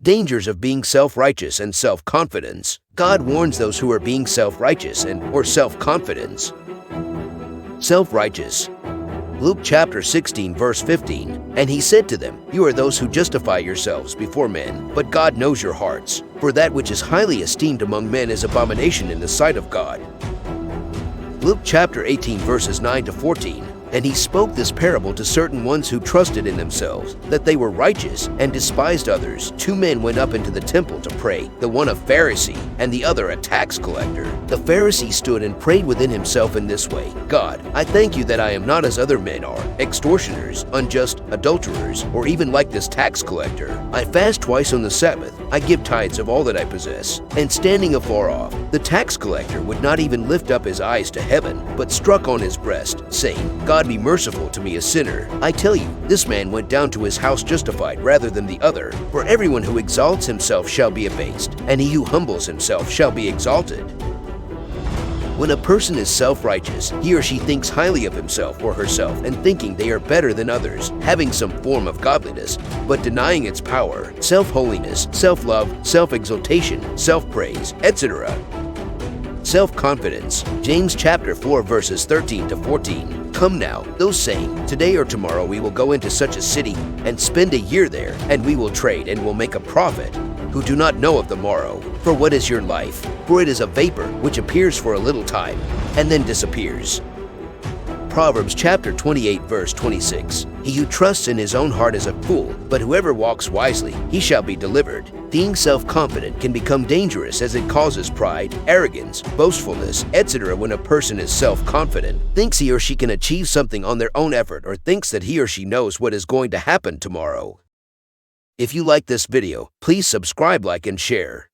Dangers of being self-righteous and self-confidence. God warns those who are being self-righteous or self-confidence. Self-righteous. Luke chapter 16 verse 15, "And he said to them, You are those who justify yourselves before men, but God knows your hearts. For that which is highly esteemed among men is abomination in the sight of God." Luke chapter 18 verses 9 to 14, "And he spoke this parable to certain ones who trusted in themselves, that they were righteous, and despised others. 2 men went up into the temple to pray, the one a Pharisee, and the other a tax collector. The Pharisee stood and prayed within himself in this way, God, I thank you that I am not as other men are, extortioners, unjust, adulterers, or even like this tax collector. I fast twice on the Sabbath, I give tithes of all that I possess." And standing afar off, the tax collector would not even lift up his eyes to heaven, but struck on his breast, saying, God be merciful to me, a sinner. I tell you, this man went down to his house justified rather than the other. For everyone who exalts himself shall be abased, and he who humbles himself shall be exalted. When a person is self-righteous, he or she thinks highly of himself or herself and thinking they are better than others, having some form of godliness, but denying its power, self-holiness, self-love, self-exaltation, self-praise, etc. Self-confidence. James chapter 4 verses 13 to 14. "Come now, those saying, Today or tomorrow we will go into such a city and spend a year there, and we will trade and will make a profit, who do not know of the morrow. For what is your life? For it is a vapor which appears for a little time and then disappears." Proverbs chapter 28 verse 26. "He who trusts in his own heart is a fool, but whoever walks wisely, he shall be delivered." Being self-confident can become dangerous as it causes pride, arrogance, boastfulness, etc. When a person is self-confident, thinks he or she can achieve something on their own effort, or thinks that he or she knows what is going to happen tomorrow. If you like this video, please subscribe, like, and share.